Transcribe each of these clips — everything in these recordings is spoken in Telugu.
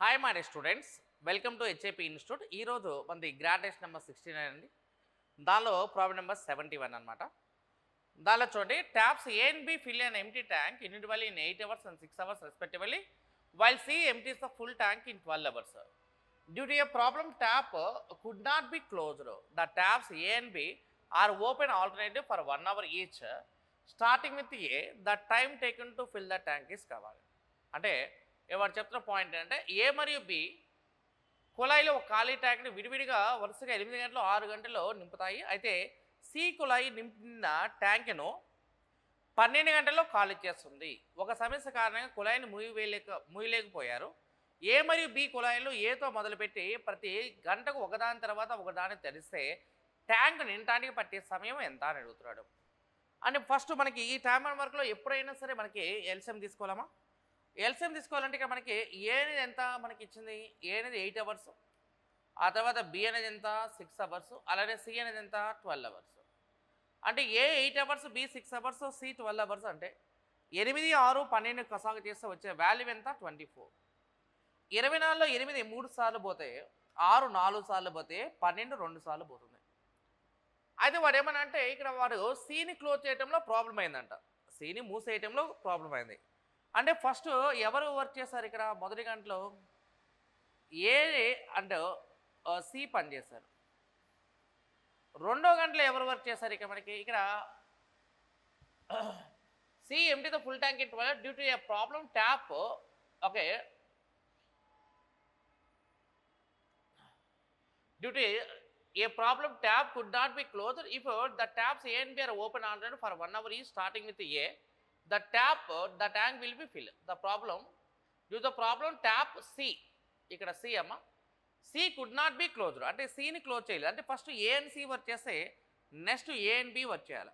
Hi my dear students, welcome to HAP institute. ఈరోజు మనది గ్రాడ్ టెస్ట్ నెంబర్ 69 అండి. దానిలో ప్రాబ్లం నెంబర్ 71 అనమాట. దానిలో చూడండి, taps A and B fill an empty tank individually in 8 hours and 6 hours respectively, while C empties the full tank in 12 hours. Due to a problem, tap could not be closed. The taps A and B are open alternative for 1 hour each. Starting with A, the time taken to fill the tank is కావాలి. అంటే ఎవరు చెప్తున్న పాయింట్ అంటే ఏ మరియు బి కుళాయిలో ఒక ఖాళీ ట్యాంక్ని విడివిడిగా వరుసగా 8 గంటలు 6 గంటల్లో నింపుతాయి. అయితే సి కుళాయి నింపిన ట్యాంక్ను 12 గంటల్లో ఖాళీ చేస్తుంది. ఒక సమస్య కారణంగా కుళాయిని మూయలేకపోయారు. ఏ మరియు బి కుళాయిలు ఏతో మొదలుపెట్టి ప్రతి గంటకు ఒకదాని తర్వాత ఒకదాన్ని తెరిస్తే ట్యాంక్ నింపడానికి పట్టే సమయం ఎంత అని అడుగుతున్నాడు. అంటే ఫస్ట్ మనకి ఈ టైమర్ వర్క్లో ఎప్పుడైనా సరే మనకి ఎల్సిఎం తీసుకోవాలమ్మా. ఎల్సిఎం తీసుకోవాలంటే ఇక్కడ మనకి ఏ అనేది ఎంత మనకి ఇచ్చింది, ఏ అనేది 8 అవర్స్, ఆ తర్వాత బి అనేది ఎంత 6 అవర్స్, అలానే సి అనేది ఎంత 12 అవర్స్. అంటే A 8 hours, B 6 hours, C 12 hours. అంటే 8, 6, 12 కసాగు చేస్తే వచ్చే వాల్యూ ఎంత 24. 24లో 8 3 సార్లు పోతే, 6 4 సార్లు పోతే, 12 2 సార్లు పోతుంది. అయితే వాడు ఏమన్నా అంటే ఇక్కడ వాడు సిని క్లోజ్ చేయడంలో ప్రాబ్లం అయిందంట, సిని మూసేయటంలో ప్రాబ్లం అయింది. అంటే ఫస్ట్ ఎవరు వర్క్ చేశారు ఇక్కడ మొదటి గంటలో, ఏ అండ్ సి పని చేశారు. రెండో గంటలో ఎవరు వర్క్ చేశారు ఇక్కడ మనకి, ఇక్కడ C empty the full tank in 12 due to a problem tap. Okay, due to a problem, tap could not be closed if the taps A and B are open already for 1 hour each. Starting with A, the tank will be filled. The problem, due to the problem tap C, ikkada C amma, C could not be closed. Ante C ni close cheyaladu. Ante first A and C work cheste next A and B work cheyala.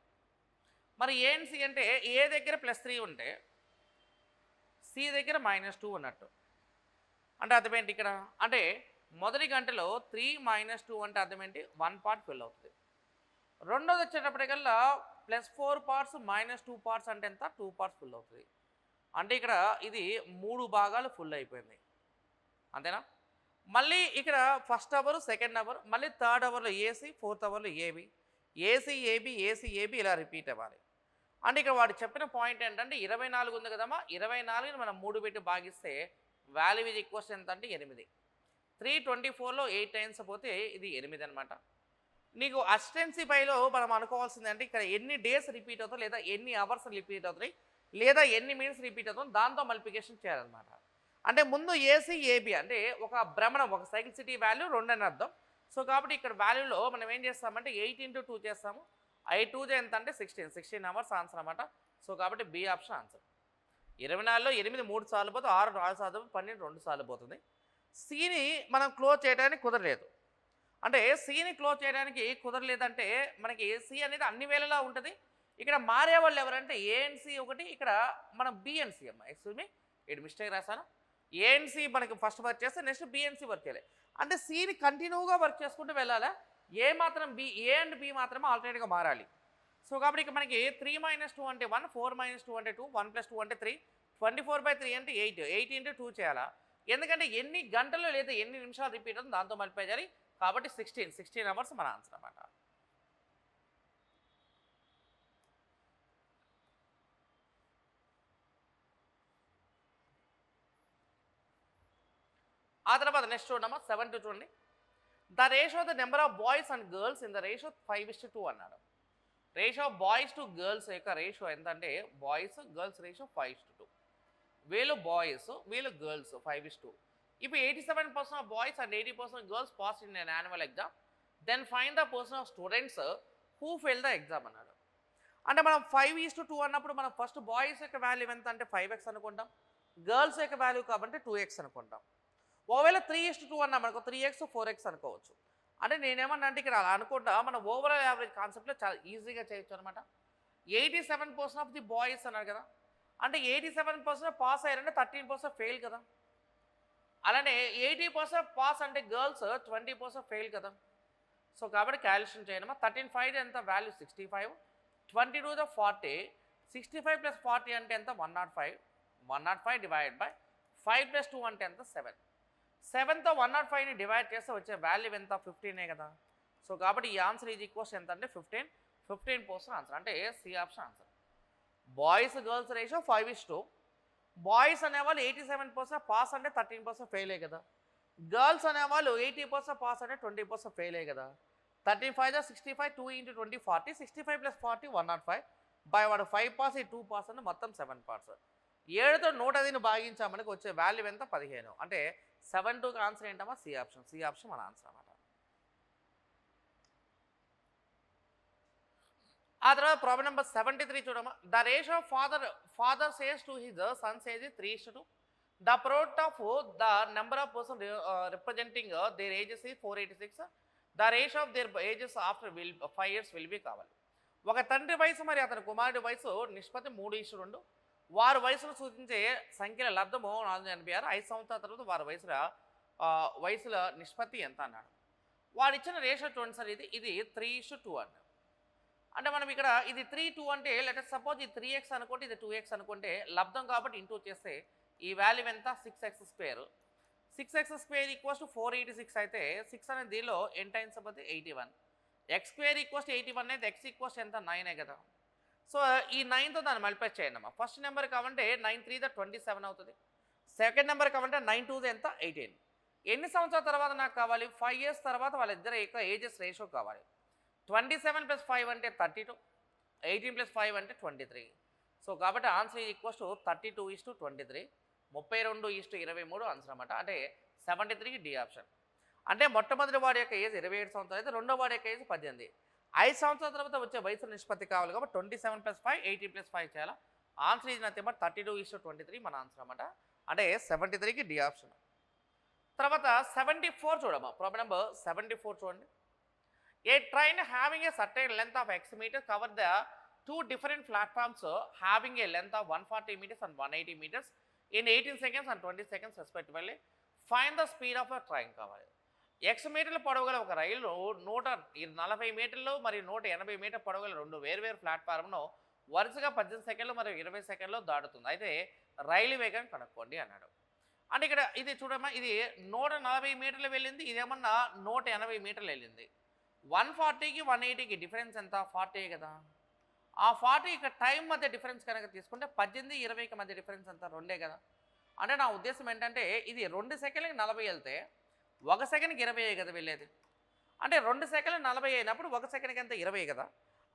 Mari A and C ante A దగ్గర +3 ఉంటే C దగ్గర -2 ఉన్నట్టు. అంటే అర్థం ఏంటి ఇక్కడ, అంటే మొదటి గంటలో 3 - 2 అంటే అర్థం ఏంటి, 1 పార్ట్ ఫిల్ అవుతుంది. రెండోది వచ్చేటప్పటికల్లా +4 పార్ట్స్ -2 పార్ట్స్ అంటే ఎంత 2 పార్ట్స్ ఫుల్ అవుతుంది. అంటే ఇక్కడ ఇది 3 భాగాలు ఫుల్ అయిపోయింది, అంతేనా. మళ్ళీ ఇక్కడ ఫస్ట్ అవర్, సెకండ్ అవర్, మళ్ళీ థర్డ్ అవర్లో ఏసీ, ఫోర్త్ అవర్లో A B, A C A B, A C A B ఇలా రిపీట్ అవ్వాలి. అంటే ఇక్కడ వాడు చెప్పిన పాయింట్ ఏంటంటే 24 ఉంది కదమ్మా, 24ని మనం 3 పెట్టి భాగిస్తే వాల్యూ ఈజ్ ఈక్వల్స్ ఎంత అంటే 8. 324లో 8 టైమ్స్ పోతే ఇది 8 అనమాట. నీకు అసిస్టెన్సీ బైలో మనం అనుకోవాల్సింది అంటే ఇక్కడ ఎన్ని డేస్ రిపీట్ అవుతాయి, లేదా ఎన్ని అవర్స్ రిపీట్ అవుతాయి, లేదా ఎన్ని మినిట్స్ రిపీట్ అవుతుంది, దాంతో మల్టిప్లికేషన్ చేయాలన్నమాట. అంటే ముందు ఏసీ ఏబి అంటే ఒక భ్రమణం, ఒక సైక్లిసిటీ వాల్యూ 2 అని అర్థం. సో కాబట్టి ఇక్కడ వాల్యూలో మనం ఏం చేస్తామంటే 8 × 2 చేస్తాము. 8 2 ఎంత అంటే 16 అవర్స్ ఆన్సర్ అనమాట. సో కాబట్టి బి ఆప్షన్ ఆన్సర్. 24లో 8 3 సార్లు పోతే, 6 4 సార్లు పోతే, 12 2 సార్లు పోతుంది. సిని మనం క్లోజ్ చేయడానికి కుదరలేదు. అంటే సిని క్లోజ్ చేయడానికి కుదరలేదంటే మనకి సి అనేది అన్ని వేళలా ఉంటుంది. ఇక్కడ మారే వాళ్ళు ఎవరంటే ఏ అండ్ సి ఒకటి, ఇక్కడ మనం బి అండ్ సి అమ్మ, ఎక్స్క్యూజ్ మీ ఇక్కడ మిస్టేక్ రాశాను. ఏ అండ్ సి మనకి ఫస్ట్ వర్క్ చేస్తే next B and C work చేయాలి. అంటే సిని కంటిన్యూగా వర్క్ చేసుకుంటూ వెళ్ళాలా, ఏ అండ్ బి మాత్రమే ఆల్టర్నేట్గా మారాలి. సో కాబట్టి ఇక్కడ మనకి 3 - 2 అంటే 1, 4 - 2 అంటే 2, 1 + 2 అంటే 3, 24/3 అంటే 8, 8 × 2 చేయాలా. ఎందుకంటే ఎన్ని గంటలు లేదా ఎన్ని నిమిషాలు రిపీట్ అవుతుంది దాంతో మల్టిప్లై చేయాలి. కాబట్టి 16 అవర్స్ మన ఆన్సర్ అన్నమాట. ఆ తర్వాత నెక్స్ట్ చూడమ్మా 72 చూడండి. The ratio of the number of boys and girls in the ratio 5:2 అన్నాడు. Ratio of boys to girls యొక్క రేషియో ఎంత అంటే బాయ్స్ గర్ల్స్ రేషియో 5:2. వీళ్ళు బాయ్స్, వీళ్ళు గర్ల్స్ 5:2. ఇప్పుడు 87% of boys and 80% girls pass in an annual exam, then find the person of students who fail the exam అన్నాడు. అంటే మనం 5:2 అన్నప్పుడు మనం ఫస్ట్ బాయ్స్ యొక్క వాల్యూ ఎంత అంటే 5x అనుకుంటాం, గర్ల్స్ యొక్క వాల్యూ కాబట్టి 2x అనుకుంటాం. ఒకవేళ 3:2 అన్నా మనకు 3x 4x అనుకోవచ్చు. అంటే నేనేమన్నా అంటే ఇక్కడ అలా అనుకుంటా మనం ఓవరాల్ యావరేజ్ కాన్సెప్ట్లో చాలా ఈజీగా చేయొచ్చు అనమాట. 87% ఆఫ్ ది బాయ్స్ అన్నారు కదా, అంటే 87% పాస్ అయ్యారంటే 13% ఫెయిల్ కదా. అలానే 80% పాస్ అంటే గర్ల్స్ 20% ఫెయిల్ కదా. సో కాబట్టి క్యాల్కులేషన్ చేయడమా. 13 5 ఎంత వాల్యూ 65, 22 ద 40, 65 + 40 అంటే ఎంత 105, 105 డివైడెడ్ బై 5 + 2 అంటే ఎంత 7. 7తో 105ని డివైడ్ చేస్తే వచ్చే వాల్యూ ఎంత 15 కదా. సో కాబట్టి ఈ ఆన్సర్ ఈజ్ ఈక్వల్స్ ఎంత అంటే 15% ఆన్సర్, అంటే C option answer. Boys girls ratio 5:2. Boys అనేవాళ్ళు 87% పాస్ అంటే 13% ఫెయిల్ కదా. గర్ల్స్ అనేవాళ్ళు 80% పాస్ అంటే 20% ఫెయిల్ కదా. 35 65 2 × 20 40, 65 + 40 105 బై వాడు 5 పాస్ ఈ 2 పాస్ అంటే మొత్తం 7 పాస్. 7తో 110ని భాగించామనకి వచ్చే వాల్యూ ఎంత 15. అంటే 7-2 ఆన్సర్ ఏంటమ్మా సి ఆప్షన్. సి ఆప్షన్ మన ఆన్సర్ అన్నమాట. ఆ తర్వాత ప్రాబ్లం నెంబర్ 73 చూడమ్మా. The ratio father says to his son says 3:2. The product of the number of person representing their ages ఈ 486. The ratio of their ages after 5 years will be కావాలి. ఒక తండ్రి వయసు మరి అతని కుమారుడి వయసు నిష్పత్తి 3:2. వారి వయసును సూచించే సంఖ్యల లబ్ధము 486. 5 సంవత్సరాల తర్వాత వారి వయసుల నిష్పత్తి ఎంత అన్నాడు. వాడు ఇచ్చిన రేషియో చూడండి సార్, ఇది 3:2 అన్నాడు. అంటే మనం ఇక్కడ ఇది 3:2 అంటే లెట్ సపోజ్ ఇది 3x అనుకోండి, ఇది 2x అనుకుంటే లబ్ధం కాబట్టి ఇంటూ చేస్తే ఈ వాల్యూ ఎంత 6x². 6x² ఈక్వల్స్ టు 486 అయితే 6 అనేది దీనిలో n టైమ్స్ పోతే 81. x² ఈక్వల్స్ 81 అయితే x ఈక్వల్స్ ఎంత 9 కదా. సో ఈ 9తో దాన్ని మల్టిప్లై చేయండి అమ్మా. ఫస్ట్ నెంబర్ కావంటే 9 3 27 అవుతుంది. సెకండ్ నెంబర్ కావంటే 9 2 ఎంత 18. ఎన్ని సంవత్సరాల తర్వాత నాకు కావాలి 5 years తర్వాత వాళ్ళిద్దరు యొక్క ఏజెస్ రేషియో కావాలి. 27 + 5 అంటే 32, 18 + 5 అంటే 23. సో కాబట్టి ఆన్సర్ ఈక్వల్స్ టు 32:23, 32:23 ఆన్సర్ అన్నమాట. అంటే 73కి డి ఆప్షన్. అంటే మొట్టమొదటి వాడి యొక్క ఏజ్ 27 సంవత్సరాలు అయితే రెండో వాడి యొక్క ఏజ్ 18. 5 సంవత్సరాల తర్వాత వచ్చే వయసు నిష్పత్తి కావాలి కాబట్టి 27 + 5 18 + 5 చేయాలి. ఆన్సర్ ఈజ్ నథింగ్ బట్ 32:23 మన ఆన్సర్ అన్నమాట. అంటే 73కి డి ఆప్షన్. తర్వాత 74 చూడమ్మా. ప్రాబ్లం నెంబర్ 74 చూడండి. A train having a certain length of x meters cover the two different platforms having a length of 140 meters and 180 meters in 18 seconds and 20 seconds respectively. Find the speed of a train కావాలి. x మీటర్ల పొడవుగల ఒక రైలు 140 మీటర్లు మరియు 180 మీటర్ పొడవుగల రెండు వేర్వేరు ప్లాట్ఫామ్ను వరుసగా 18 సెకండ్లు మరియు 20 సెకండ్లు దాటుతుంది. అయితే రైలు వేగం కనుక్కోండి అన్నాడు. అంటే ఇక్కడ ఇది చూడమ్మా, ఇది 140 మీటర్లు వెళ్ళింది, ఇదేమన్నా 180 మీటర్లు వెళ్ళింది. 140కి 180కి డిఫరెన్స్ ఎంత 40 కదా. ఆ 40 ఇక్కడ టైం మధ్య డిఫరెన్స్ కనుక తీసుకుంటే 18 20కి మధ్య డిఫరెన్స్ ఎంత 2 కదా. అంటే నా ఉద్దేశం ఏంటంటే ఇది 2 సెకండ్లకి 40 వెళ్తే 1 సెకండ్కి 20 కదా వెళ్ళేది. అంటే 2 సెకండ్లు 40 అయినప్పుడు 1 సెకండ్కి ఎంత 20 కదా.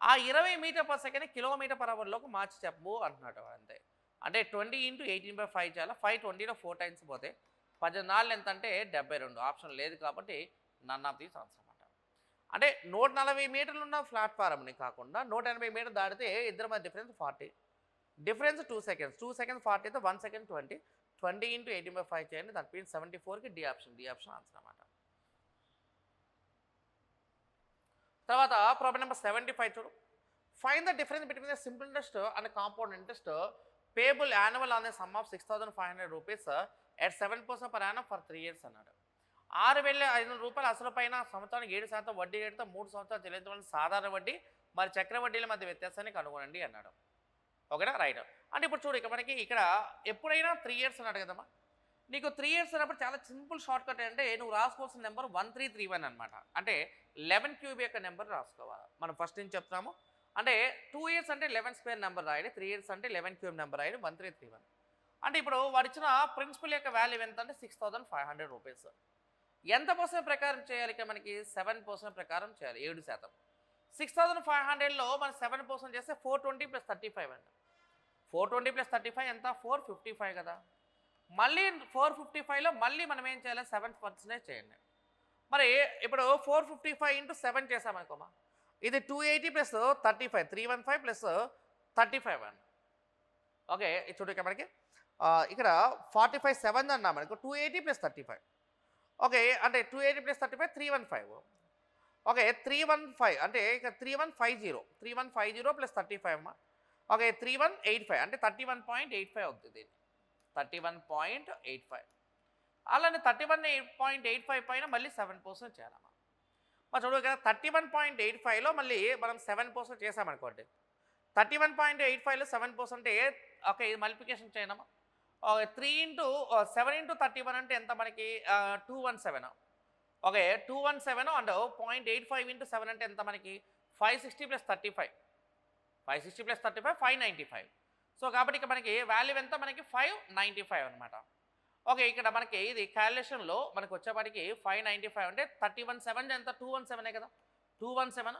ఆ 20 మీటర్ పర్ సెకండ్ km/hలోకి మార్చి చెప్పు అంటున్నాడు అంతే. అంటే 20 × 18/5 చేయాలి. 5 20లో 4 టైమ్స్ పోతే 14 ఎంత అంటే 72. ఆప్షన్ లేదు కాబట్టి నన్ ఆఫ్ దీస్ ఆన్సర్. అంటే 140 మీటర్లు ఉన్న ప్లాట్ఫారంని కాకుండా 180 మీటర్లు దాటితే ఇద్దరి మధ్య డిఫరెన్స్ 40. Difference 2 seconds. 2 seconds 40 అయితే 1 second 20. 20 × 18/5 చేయండి. దాని మీన్స్ 74కి D option. D option answer అన్నమాట. తర్వాత ప్రాబ్లం నెంబర్ 75 చూడు. Find the difference between the simple interest and compound interest payable annual on the sum of 6,500 rupees at 7% per annum for 3 years అన్నాడు. 6,500 రూపాయలు అసలు పైన సంవత్సరానికి 7% వడ్డీ రేటుతో 3 సంవత్సరాలు చెల్లించవలసిన సాధారణ వడ్డీ మరి చక్ర వడ్డీల మధ్య వ్యత్యాసాన్ని కనుగొనండి అన్నాడు. ఓకేనా, రైట్. అంటే ఇప్పుడు చూడు, ఇక మనకి ఇక్కడ ఎప్పుడైనా 3 years అన్నాడు కదమ్మా. నీకు 3 years అన్నప్పుడు చాలా సింపుల్ షార్ట్ కట్ అంటే నువ్వు రాసుకోవాల్సిన నెంబర్ 1331 అనమాట. అంటే 11 క్యూబ్ యొక్క నెంబర్ రాసుకోవాలి. మనం ఫస్ట్ నుంచి చెప్తున్నాము. అంటే 2 years అంటే 11 స్క్వేర్ నెంబర్ రాయండి, 3 years అంటే 11 క్యూబ్ నెంబర్ రాయండి, 1331. అంటే ఇప్పుడు వాడు ఇచ్చిన ప్రిన్సిపల్ యొక్క వాల్యూ ఎంత అంటే 6,500 రూపీస్. ఎంత పర్సెంట్ ప్రకారం చేయాలి? ఇక మనకి 7% ప్రకారం చేయాలి, 7%. 6,500లో మనం 7% చేస్తే 420 + 35 అంట. 420 + 35 ఎంత 455 కదా. మళ్ళీ 455లో మళ్ళీ మనం ఏం చేయాలి 7% చేయండి. మరి ఇప్పుడు 455 × 7 చేసామనుకోమా, ఇది 280 + 35 315 + 35 అండి. ఓకే, చూడు ఇక్కడ మనకి ఇక్కడ 45 7 అన్నా మనకు 280 + 35. ఓకే, అంటే 280 + 35 315. ఓకే, 315 అంటే ఇక 3150 + 35 అమ్మా. ఓకే, 3185 అంటే 31.85 అవుతుంది. 31.85. అలానే 31.85 పైన మళ్ళీ 7% చేయాలమ్మా. మరి చూడు కదా, 31.85లో మళ్ళీ మనం 7% చేసామనుకోండి. 31.85లో 7% ఓకే, ఇది మల్టిప్లికేషన్ చేయనమ్మా. 3 ఇంటూ 7 ఇంటూ 31 అంటే ఎంత మనకి 217. ఓకే 217 అండ్ 0.85 ఇంటూ 7 అంటే ఎంత మనకి 560 ప్లస్ 35 560 ప్లస్ 35 595. సో కాబట్టి ఇక్కడ మనకి వాల్యూ ఎంత మనకి 595 అనమాట. ఓకే ఇక్కడ మనకి ఇది క్యాలిక్యులేషన్లో మనకు వచ్చేపాటికి 595 అంటే 31 ఎంత 217 కదా 217.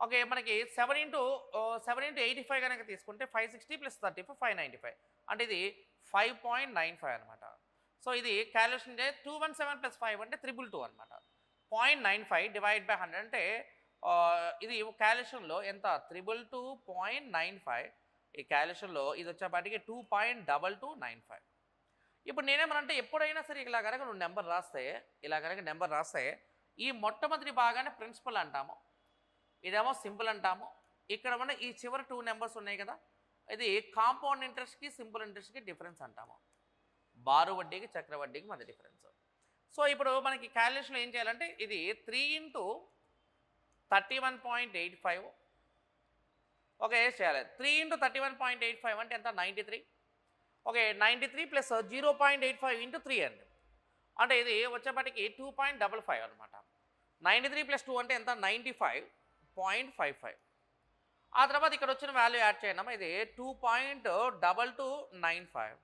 ఓకే మనకి 7 ఇంటూ 85 కనుక తీసుకుంటే 560 ప్లస్ 35 595 అంటే ఇది 5.95 అనమాట. సో ఇది క్యాలిక్యులేషన్ 217 ప్లస్ 5 అంటే 222 అనమాట. 0.95 డివైడ్ బై 100 అంటే ఇది క్యాలిక్యులేషన్లో ఎంత 222.95. ఈ క్యాలిక్యులేషన్లో ఇది వచ్చేపాటికి 2.2295. ఇప్పుడు నేనేమనంటే ఎప్పుడైనా సరే ఇలా కనుక నువ్వు నెంబర్ రాస్తే ఈ మొట్టమొదటి భాగాన్ని ప్రిన్సిపల్ అంటాము, ఇదేమో సింపుల్ అంటాము. ఇక్కడ మన ఈ చివరి 2 నెంబర్స్ ఉన్నాయి కదా ఇది కాంపౌండ్ ఇంట్రెస్ట్కి సింపుల్ ఇంట్రెస్ట్కి డిఫరెన్స్ అంటాము. బారు వడ్డీకి చక్రవడ్డీకి మధ్య డిఫరెన్స్. సో ఇప్పుడు మనకి క్యాలిక్యులేషన్లో ఏం చేయాలంటే ఇది 3 ఇంటూ 31.85 ఓకే చేయాలి. 3 ఇంటూ 31.85 అంటే ఎంత 93. ఓకే 93 ప్లస్ 0.85 ఇంటూ 3 అంటే ఇది వచ్చేప్పటికి 2.55 అనమాట. 93 ప్లస్ 2 అంటే ఎంత 95.55. ఆ తర్వాత ఇక్కడ వచ్చిన వాల్యూ యాడ్ చేయడం ఇది 2.2295.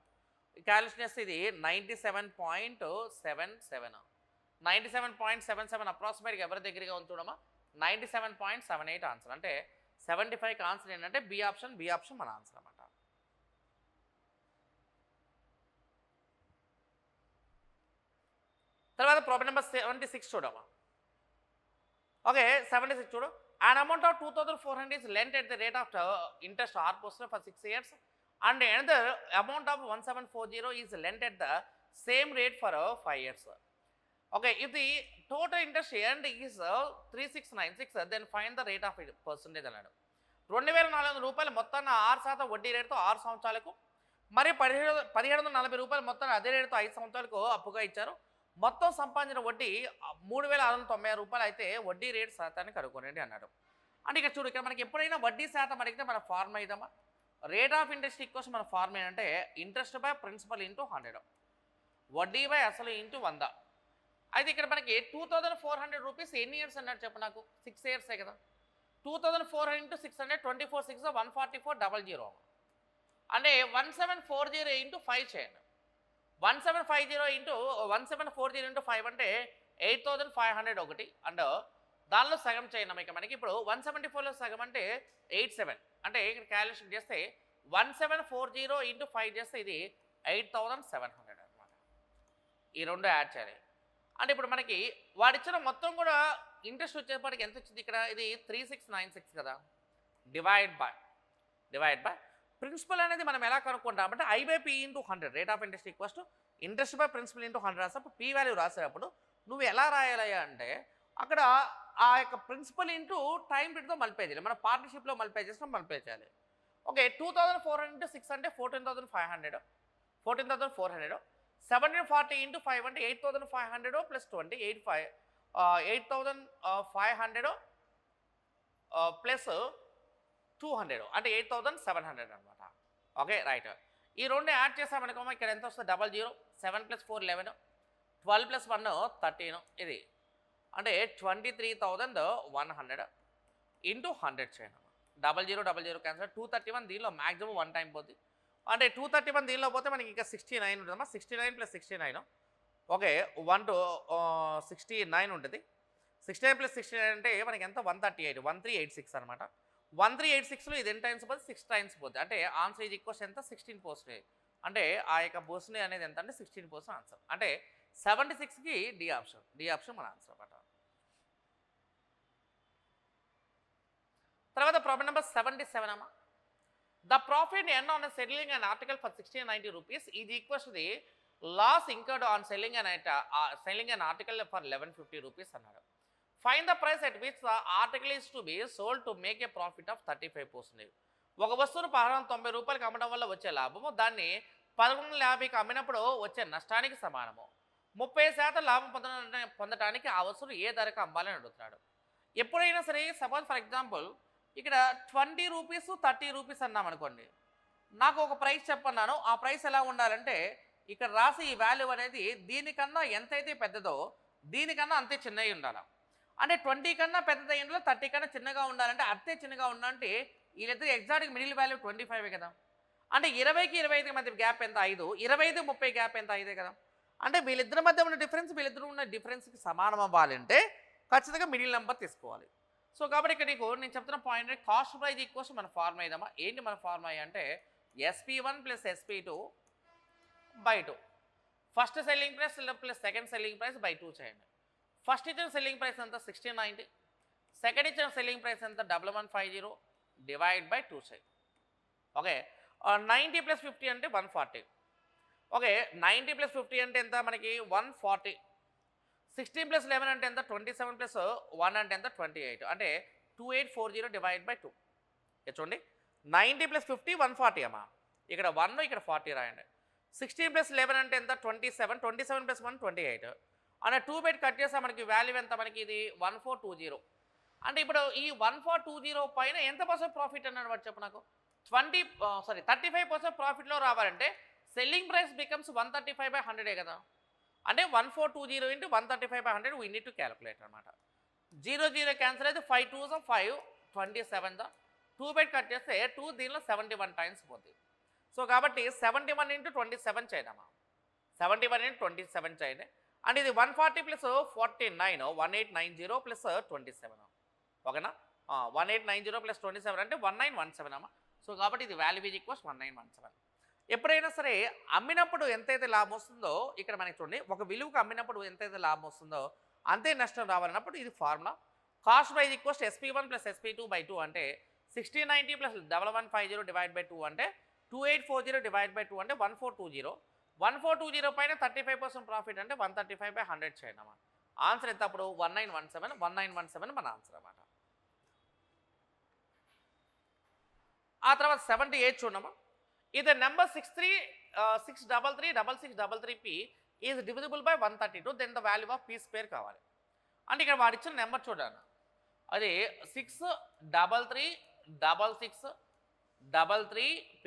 క్యాలిక్యులేషన్ చేస్తే ఇది 97.77. 97.77 అప్రాక్సిమేట్గా ఎవరి దగ్గరగా ఉంచుడమా 97.78 ఆన్సర్. అంటే 75కి ఆన్సర్ ఏంటంటే బి ఆప్షన్ మన ఆన్సర్ అన్నమాట. తర్వాత ప్రాబ్లం నెంబర్ 76 చూడమా. ఓకే 76 చూడు. An amount of 2,400 is lent at the rate of interest R% for 6 years and another amount of 1,740 is lent at the same rate for 5 years. Okay, if the total interest earned is 3696 then find the rate of percentage అన్నాడు. 2,400 రూపాయలు మొత్తాన్ని 6% వడ్డీ రేటుతో 6 సంవత్సరాలకు మరి 1,740 రూపాయలు మొత్తాన్ని అదే రేటుతో 5 సంవత్సరాలకు అప్పుగా ఇచ్చారు. మొత్తం సంపాదించిన వడ్డీ 3,690 రూపాయలు అయితే వడ్డీ రేటు శాతాన్ని కనుక్కోండి అన్నాడు. అంటే ఇక్కడ చూడు ఇక్కడ మనకి ఎప్పుడైనా వడ్డీ శాతం అడిగితే మన ఫార్ములా ఇద్దామా. రేట్ ఆఫ్ ఇంట్రెస్ట్ ఈక్వల్స్ మన ఫార్ములా ఏంటంటే ఇంట్రెస్ట్ బై ప్రిన్సిపల్ ఇంటూ 100 వడ్డీ బై అసలు ఇంటూ 100. అయితే ఇక్కడ మనకి 2,400 రూపీస్ ఎన్ని ఇయర్స్ అన్నాడు చెప్పు నాకు 6 ఇయర్సే కదా. 2,400 ఇంటూ 600 24 6 144 అంటే 1740 ఇంటూ 5 చేయండి. 1740 ఇంటూ 1740 ఇంటూ 5 అంటే 8,500 ఒకటి అండ్ దానిలో సగం చేయండి ఇక మనకి ఇప్పుడు 174లో సగం అంటే 87 అంటే ఇక్కడ క్యాలిక్యులేషన్ చేస్తే 1740 ఇంటూ 5 చేస్తే ఇది 8,700 అనమాట. ఈ రెండు యాడ్ చేయాలి. అంటే ఇప్పుడు మనకి వాడిచ్చిన మొత్తం కూడా ఇంట్రెస్ట్ వచ్చేప్పటికి ఎంత వచ్చింది ఇక్కడ ఇది 3696 కదా. డివైడ్ బై ప్రిన్సిపల్ అనేది మనం ఎలా కనుక్కుంటామంటే I/P into 100 rate of interest equals to interest by principal into 100 రాసేప్పుడు పీ వాల్యూ రాసేటప్పుడు నువ్వు ఎలా రాయాలి అంటే అక్కడ ఆ యొక్క ప్రిన్సిపల్ ఇంటూ టైం పీరియడ్తో మల్టిప్లై చేయాలి. మన పార్ట్నర్షిప్లో మల్టిప్లై చేసినా మల్టిప్లై చేయాలి. ఓకే 2,400 ఇంటూ 6 అంటే 14,400 1740 ఇంటూ 5 అంటే 8,500 ప్లస్ 20 8,500 ప్లస్ 200 అంటే 8,700 అనమాట. Okay right. ఈ రెండు యాడ్ చేసామనుకో ఇక్కడ ఎంత వస్తుంది 00 7 ప్లస్ 4 11 12 ప్లస్ 1 13 ఇది అంటే 23,100 ఇంటూ 100 చేయండి. 00 క్యాన్సర్ 231 దీనిలో మ్యాక్సిమం 1 టైం పోతుంది అంటే 231 దీనిలో పోతే మనకి ఇంకా 69 ఉంటుందమ్మా. 69 ప్లస్ 69 ఓకే 1 to 69 ఉంటుంది. 69 ప్లస్ 69 అంటే మనకి ఎంత 138 1386 అనమాట. 1386లో ఇది ఎన్ని టైమ్స్ పోతే 6 టైమ్స్ పోతుంది అంటే ఆన్సర్ ఇది ఈక్వల్స్ ఎంత 16% అంటే ఆ యొక్క పర్సెంటేజ్ అనేది ఎంత అంటే 16% ఆన్సర్ అంటే 76కి డి ఆప్షన్ మన ఆన్సర్ అనమాట. తర్వాత ప్రాబ్లం నెంబర్ 77 అమ్మా. The profit earn on selling an article for 1690 rupees is equals to the loss incurred on selling an article for 1150 rupees అన్నాడు. Find the price at which the article is to be sold to make a profit of 35%. ఒక వస్తువును 190 రూపాయలకి అమ్మడం వల్ల వచ్చే లాభము దాన్ని 1150కి అమ్మినప్పుడు వచ్చే నష్టానికి సమానము. 30% లాభం పొందడానికి ఆ వస్తువును ఏ ధరకు అమ్మాలని అడుగుతున్నాడు. ఎప్పుడైనా సరే సపోజ్ ఫర్ ఎగ్జాంపుల్ ఇక్కడ 20 రూపీస్ 30 రూపీస్ అన్నాం అనుకోండి. నాకు ఒక ప్రైస్ చెప్పన్నాను, ఆ ప్రైస్ ఎలా ఉండాలంటే ఇక్కడ రాసి ఈ వాల్యూ అనేది దీనికన్నా ఎంతైతే పెద్దదో దీనికన్నా అంతే చిన్నగా ఉండాలి. అంటే 20 కన్నా పెద్దది అయ్యిందో 30 కన్నా చిన్నగా ఉండాలంటే అంతే చిన్నగా ఉండాలంటే వీళ్ళిద్దరు ఎగ్జాక్ట్గా మిడిల్ వాల్యూ 25 కదా. అంటే 20కి 25 మధ్య గ్యాప్ ఎంత 5, 25 30 గ్యాప్ ఎంత 5 కదా. అంటే వీళ్ళిద్దరి మధ్య ఉన్న డిఫరెన్స్ వీళ్ళిద్దరు ఉన్న డిఫరెన్స్కి సమానం అవ్వాలంటే ఖచ్చితంగా మిడిల్ నెంబర్ తీసుకోవాలి. సో కాబట్టి ఇక్కడ నీకు నేను చెప్తున్న పాయింట్ కాస్ట్ ప్రైజ్ ఈక్వల్స్ మన ఫార్ములా ఇద్దామా. ఏంటి మన ఫార్ములా అంటే SP1 plus SP2 by 2. First selling price plus second selling price by 2 చేయండి. ఫస్ట్ ఇచ్చిన సెల్లింగ్ ప్రైస్ ఎంత 1690, సెకండ్ ఇచ్చిన సెల్లింగ్ ప్రైస్ ఎంత 1150 డివైడ్ బై 2 చేయండి. ఓకే, 90 ప్లస్ 50 అంటే 140. ఓకే, 90 ప్లస్ 50 అంటే ఎంత మనకి 140. 16 ప్లస్ 11 అంటే ఎంత 27 ప్లస్ 1 అంటే ఎంత 28 అంటే 2840 డివైడ్ బై 2. చూడండి 90 ప్లస్ 50 140 అమ్మా, ఇక్కడ 1 ఇక్కడ 40 రాయండి. 16 ప్లస్ 11 అంటే ఎంత 27, 27 ప్లస్ 1 28 అంటే 2 బై కట్ చేస్తే మనకి వాల్యూ ఎంత మనకి ఇది 1420. అంటే ఇప్పుడు ఈ 1420 పైన ఎంత పర్సెంట్ ప్రాఫిట్ అన్నాడు వాడు చెప్పు నాకు. 35% ప్రాఫిట్లో రావాలంటే సెల్లింగ్ ప్రైస్ బికమ్స్ 135/100 కదా. అంటే 1420 into 135/100 we need to calculate అనమాట. 0 క్యాన్సిల్ అయితే 5 2 5 27 2 బై కట్ చేస్తే 2 దీనిలో 71 టైమ్స్ పోతుంది. సో కాబట్టి 71 ఇంటూ 27 చేయడమా, 71 ఇంటూ 27 చేయండి. అండ్ ఇది 140 ప్లస్ 49 1890 ప్లస్ 27 ఓకేనా. 1890 ప్లస్ 27 అంటే 1917 అమ్మా. సో కాబట్టి ఇది వాల్యూ ఈజ్ ఈక్వల్స్ 1917. ఎప్పుడైనా సరే అమ్మినప్పుడు ఎంతైతే లాభం వస్తుందో ఇక్కడ మనకి చూడండి, ఒక విలువకు అమ్మినప్పుడు ఎంతైతే లాభం వస్తుందో అంతే నష్టం రావాలన్నప్పుడు ఇది formula. Cost praise equals SP1 plus SP2 by 2 అంటే 1690 ప్లస్ 1150 డివైడ్ బై 2 అంటే 2840 డివైడ్ బై 2 అంటే 1420. 1420 పైన 35% ప్రాఫిట్ అంటే 135/100 చేయండి అన్నమాట. ఆన్సర్ ఎంత అప్పుడు 1917 మన ఆన్సర్ అన్నమాట. ఆ తర్వాత 78 చూడమ్మా. ఇది number 6336633P is divisible by 132 then the value of P square కావాలి. అంటే ఇక్కడ వాడు ఇచ్చిన నెంబర్ చూడండి, అది 6336633P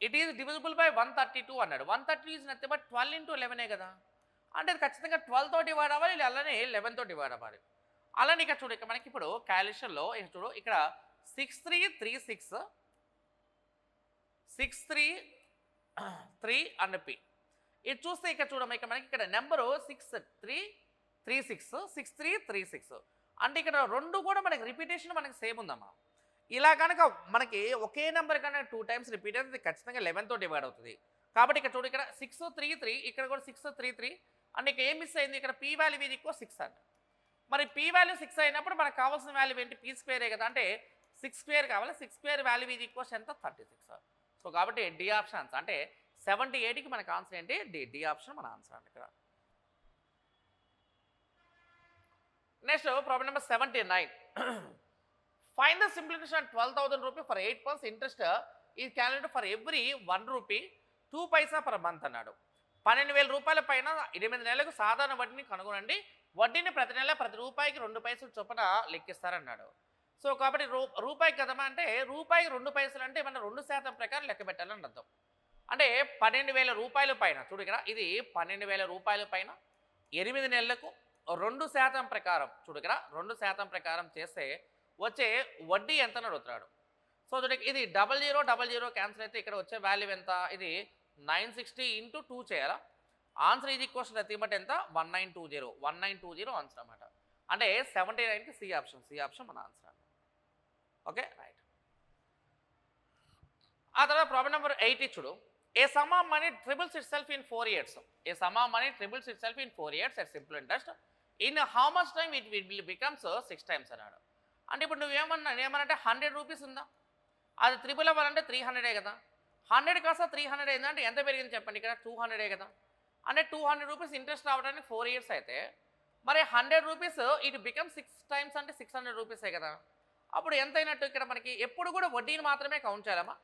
it is divisible by 132 అన్నాడు. 132 ఈజ్ నథింగ్ బట్ 12 ఇంటూ 11 కదా. అంటే అది ఖచ్చితంగా 12తో డివైడ్ అవ్వాలి, అలానే 11తో డివైడ్ అవ్వాలి. అలానే ఇక్కడ చూడు, ఇక్కడ మనకి ఇప్పుడు క్యాలిక్యులేషన్లో చూడు ఇక్కడ 6336 అండ్ P ఇది చూస్తే ఇక్కడ చూడమ్మా, ఇక్కడ మనకి ఇక్కడ నెంబరు 6336 అంటే ఇక్కడ రెండు కూడా మనకి రిపీటేషన్ మనకి సేమ్ ఉందమ్మా. ఇలా కనుక మనకి ఒకే నెంబర్ కనుక 2 టైమ్స్ రిపీట్ అయితే ఖచ్చితంగా 11తో డివైడ్ అవుతుంది. కాబట్టి ఇక్కడ చూడు, ఇక్కడ 633 ఇక్కడ కూడా 633 అంటే ఇక్కడ ఏం మిస్ అయింది, ఇక్కడ P వాల్యూ ఇది ఎక్కువ 6 అండి. మరి P వాల్యూ 6 అయినప్పుడు మనకు కావాల్సిన వాల్యూ ఏంటి, P స్క్వేరే కదా. అంటే 6 స్క్వేర్ కావాలి, 6 స్క్వేర్ వాల్యూ ఇది ఈక్వల్స్ ఎంత 36. సో కాబట్టి డి ఆప్షన్స్ అంటే 78కి మనకు ఆన్సర్ ఏంటి డి ఆప్షన్ మన ఆన్సర్ అండి ఇక్కడ. Next problem number 79. Find the simplification 12,000 rupee for 8 months interest is calculated for every 1 rupee 2 Paisa per month అన్నాడు. 12,000 రూపాయల పైన 8 నెలలకు సాధారణ వడ్డీని కనుగొనండి. వడ్డీని ప్రతి నెల ప్రతి రూపాయికి 2 పైసలు చొప్పున లెక్కిస్తారన్నాడు. సో కాబట్టి రూపాయికి కదమ్మా, అంటే రూపాయికి 2 పైసలు అంటే మన 2% ప్రకారం లెక్క పెట్టాలని అర్థం. అంటే 12,000 రూపాయల పైన చూడు, ఇక్కడ ఇది 12,000 రూపాయల పైన 8 నెలలకు 2% ప్రకారం చూడు, ఇక్కడ 2% ప్రకారం చేస్తే వచ్చే వడ్డీ ఎంత అడుగుతున్నాడు. సో చూడండి, ఇది 0000 క్యాన్సిల్ అయితే ఇక్కడ వచ్చే వాల్యూ ఎంత, ఇది 960 ఇంటూ 2 చేయాలా. ఆన్సర్ ఇది క్వశ్చన్ నథింగ్ బట్ ఎంత 1920 ఆన్సర్ అన్నమాట. అంటే 79కి సి ఆప్షన్ మన ఆన్సర్ అన్నమాట. Okay right. ఆ తర్వాత ప్రాబ్లం నెంబర్ 80 చూడు. A sum of money triples itself in 4 years. A sum of money triples itself in 4 years at simple interest. In how much time it will becomes 6 times అన్నాడు. అంటే ఇప్పుడు ఏమనంటే 100 రూపీస్ ఉందా, అది ట్రిపుల్ అవ్వాలంటే 300 కదా. 100 కాస్త 300 అయిందంటే ఎంత పెరిగింది చెప్పండి, ఇక్కడ 200 కదా. అంటే 200 రూపీస్ ఇంట్రెస్ట్ రావడానికి 4 years అయితే మరి 100 రూపీస్ ఇట్ బికమ్ 6 times అంటే 600 రూపీసే కదా. అప్పుడు ఎంత అయినట్టు ఇక్కడ మనకి ఎప్పుడు కూడా వడ్డీని మాత్రమే కౌంట్ చేయాలమ్మా.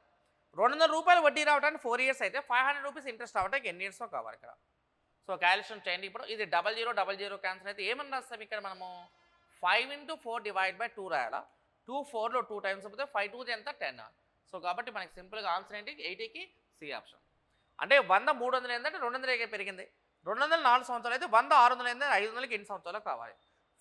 200 రూపాయలు వడ్డీ రావడానికి 4 years అయితే 500 రూపీస్ ఇంట్రెస్ట్ రావడానికి ఎన్ని ఇయర్స్ కావాలి ఇక్కడ. సో క్యాలిక్యులేషన్ చేయండి. ఇప్పుడు ఇది 0000 క్యాన్సిల్ అయితే ఏమన్నా రాస్తాం ఇక్కడ మనము 5 into 4 డివైడ్ బై 2 రాయాలా. 2 4లో 2 టైమ్స్ పోతే 5 2 ఎంత 10. సో కాబట్టి మనకి సింపుల్గా ఆన్సర్ ఏంటి 80కి సి ఆప్షన్. అంటే 100 300 ఏంటంటే 200 పెరిగింది, 200 4 సంవత్సరాలు అయితే 100 600 ఏంటంటే 500కి ఎన్ని సంవత్సరాలు కావాలి.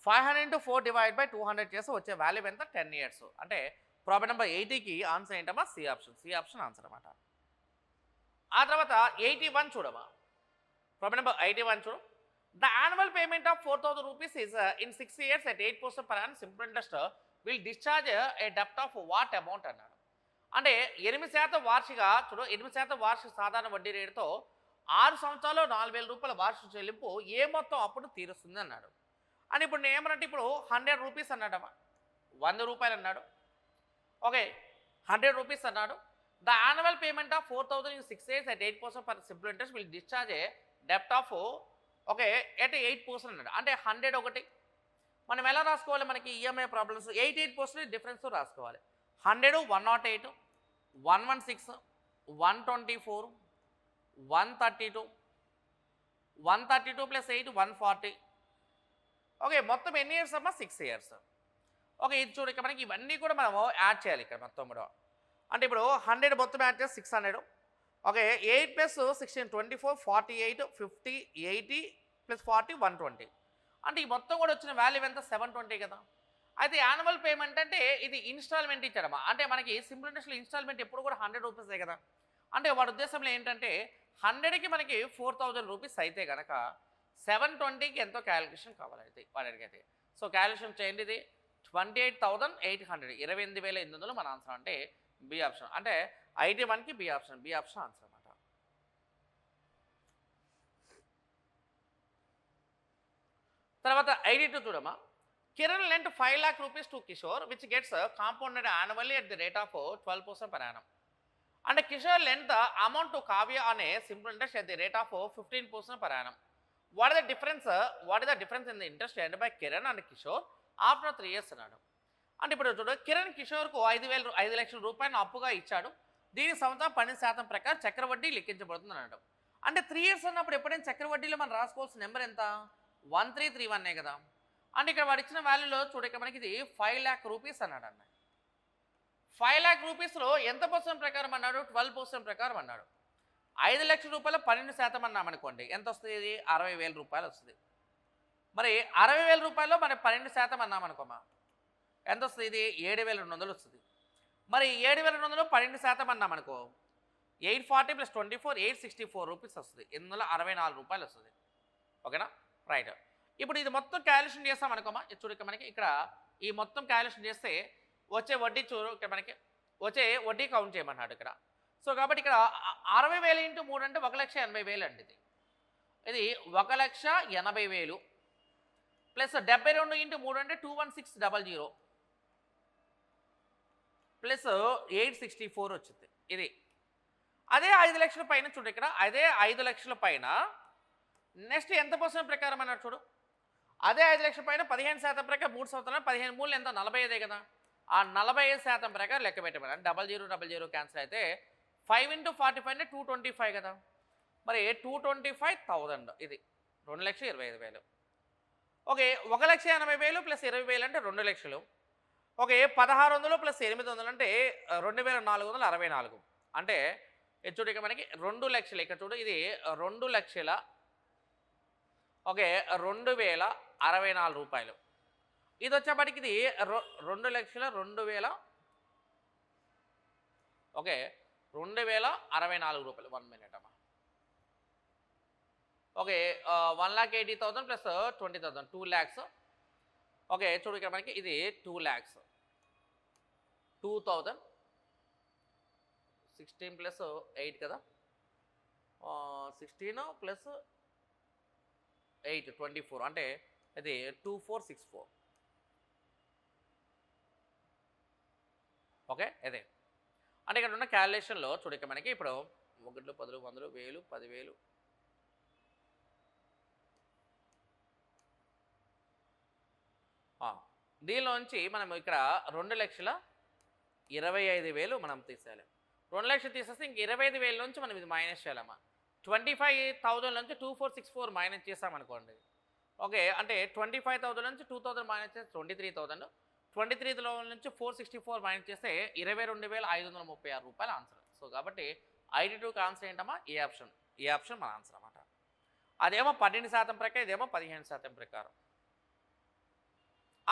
500 into 4 divided by 200 చేస్తే వచ్చే వాల్యూ ఎంత 10 years. అంటే ప్రాబ్లం నెంబర్ 80కి ఆన్సర్ ఏంటమ్మా C option. C option answer అన్నమాట. ఆ తర్వాత 81 చూడమ్మా. ప్రాబ్లం నెంబర్ 81 చూడు. The annual payment of 4000 rupees is in 6 years at 8% per annum simple interest will discharge a డెప్ట్ ఆఫ్ వాట్ అమౌంట్ అన్నాడు. అంటే 8% వార్షిక చూడు 8% వార్షిక సాధారణ వడ్డీ రేటుతో 6 సంవత్సరాలు 4000 రూపాయల వార్షిక చెల్లింపు ఏ మొత్తం అప్పుడు తీరుస్తుంది అన్నాడు. అని ఇప్పుడు నేను ఏమనంటే ఇప్పుడు 100 రూపీస్ అన్నాడమ్మా, 100 రూపాయలు అన్నాడు. ఓకే 100 రూపీస్ అన్నాడు. The annual payment of 4000 in 6 years at 8% per simple interest will discharge a డెప్ట్ ఆఫ్ ఓకే ఎట్ 8% అన్నాడు. అంటే 100 ఒకటి మనం ఎలా రాసుకోవాలి, మనకి ఈఎంఐ ప్రాబ్లమ్స్ 8% డిఫరెన్స్ రాసుకోవాలి. 100 108 116 124 132 132 ప్లస్ 8 140. ఓకే మొత్తం ఎన్ని ఇయర్స్ అమ్మా 6 years. ఓకే ఇది చూడు ఇక్కడ మనకి ఇవన్నీ కూడా మనము యాడ్ చేయాలి ఇక్కడ మొత్తం కూడా. అంటే ఇప్పుడు 100 మొత్తం యాడ్ చేసి 600. Okay 8 plus 16 24 48 50 80 plus 40 120. అంటే ఈ మొత్తం కూడా వచ్చిన వాల్యూ ఎంత 720 కదా. అయితే యాన్యువల్ పేమెంట్ అంటే ఇది ఇన్స్టాల్మెంట్ ఇచ్చాడమ్మా. అంటే మనకి సింపుల్ ఇంట్రెస్ట్లో ఇన్స్టాల్మెంట్ ఎప్పుడు కూడా 100 రూపీసే కదా. అంటే వాడి ఉద్దేశంలో ఏంటంటే 100కి మనకి 4000 రూపీస్ అయితే కనుక 720కి ఎంతో క్యాలిక్యులేషన్ కావాలైతే వాడి అడిగితే. సో క్యాలిక్యులేషన్ చేయండి. ఇది 28,800 28,800 మన ఆన్సర్ అంటే బి ఆప్షన్. అంటే 81కి బి ఆప్షన్ ఆన్సర్ అన్నమాట. తర్వాత 82 చూడమ్మా. Kiran lent 5 lakh rupees to Kishore which gets compounded annually at the rate of 12% per annum. అంటే Kishore lent the amount to Kavya అనే simple interest at the rate of 15% per annum. What is the difference in the interest earned by Kiran and Kishore after 3 years అన్నాడు. అంటే ఇప్పుడు చూడు కిరణ్ కిషోర్కు 5 లక్షల రూపాయలు అప్పుగా ఇచ్చాడు. దీని సంవత్సరం 12% ప్రకారం చక్రవడ్డీ లెక్కించబడుతుంది అన్నాడు. అంటే 3 years అన్నప్పుడు ఎప్పుడైనా చక్రవడ్డీలో మనం రాసుకోవాల్సిన నెంబర్ ఎంత 1331 కదా. అంటే ఇక్కడ వాడు ఇచ్చిన వాల్యూలో చూడ ఇక్కడ మనకి ఇది 5 lakh rupees అన్నాడు అన్న. 5 lakh రూపీస్లో ఎంత పర్సెంట్ ప్రకారం అన్నాడు 12% ప్రకారం అన్నాడు. 5 లక్షల రూపాయలు 12% అన్నామనుకోండి ఎంత వస్తుంది, ఇది 60,000 రూపాయలు వస్తుంది. మరి 60,000 రూపాయల్లో మరి 12% అన్నామనుకోమా ఎంత వస్తుంది, ఇది 7,200 వస్తుంది. మరి 7,200 12% అన్నామనుకో 840 ప్లస్ 24 864 రూపీస్ వస్తుంది. 864 రూపాయలు వస్తుంది. ఓకేనా రైట్. ఇప్పుడు ఇది మొత్తం క్యాలిక్యులేషన్ చేస్తాం అనుకోమా. చూడక మనకి ఇక్కడ ఈ మొత్తం క్యాలిక్యులేషన్ చేస్తే వచ్చే వడ్డీ చూడు ఇక్కడ మనకి వచ్చే వడ్డీ కౌంట్ చేయమన్నాడు ఇక్కడ. సో కాబట్టి ఇక్కడ 60,000 ఇంటూ 3 అంటే 1,80,000 అండి. ఇది 1,80,000 ప్లస్ 72 ఇంటూ 3 అంటే 21600 ప్లస్ 864 వచ్చింది. ఇది అదే 5 లక్షల పైన చూడు ఇక్కడ అదే 5 లక్షల పైన నెక్స్ట్ ఎంత పర్సెంట్ ప్రకారం అన్నాడు చూడు. అదే 5 లక్షల పైన 15% ప్రకారం 3 సంవత్సరాలు 15 3 ఎంత 45 కదా. ఆ 45% ప్రకారం లెక్క పెట్టమని 0000 క్యాన్సిల్ అయితే 5 into 45 అంటే 225 కదా. మరి 225,000 ఇది 2,25,000. ఓకే 1,80,000 ప్లస్ 20,000 అంటే 2 లక్షలు. ఓకే 1,600 ప్లస్ 800 అంటే 2,464 అంటే ఇది చూడు ఇక మనకి 2 లక్షలు. ఇక్కడ చూడు ఇది 2 లక్షల ఓకే 2,064 రూపాయలు. ఇది వచ్చేప్పటికి ఇది 2,02,000 ఓకే 2,064 రూపాయలు. 1 minute అమ్మా. Okay 1,80,000 plus 20,000 2 lakhs. ఓకే చూడు ఇక్కడ మనకి ఇది 2 lakhs 2,000 16 ప్లస్ 8 కదా 16 ప్లస్ 8 24 అంటే ఇది 2464. ఓకే అదే అంటే ఇక్కడ ఉన్న క్యాలిక్యులేషన్లో చూడక మనకి ఇప్పుడు 1 10 100 1000 10,000 దీనిలోంచి మనం ఇక్కడ 2,25,000 మనం తీసేయాలి. 2 లక్షలు తీసేస్తే ఇంక 25,000 నుంచి మనం ఇది మైనస్ చేయాలమ్మా. 25,000 నుంచి 2464 మైనస్ చేసామనుకోండి. ఓకే అంటే 25,000 నుంచి 2,000 మైనస్ చేస్తే 23,000 23లో నుంచి 464 మైనస్ చేస్తే 22,536 రూపాయలు ఆన్సర్. సో కాబట్టి 82కి ఆన్సర్ ఏంటమ్మా ఏ ఆప్షన్. ఏ ఆప్షన్ మన ఆన్సర్ అన్నమాట. అదేమో 12% ప్రకారం, ఇదేమో 15% ప్రకారం.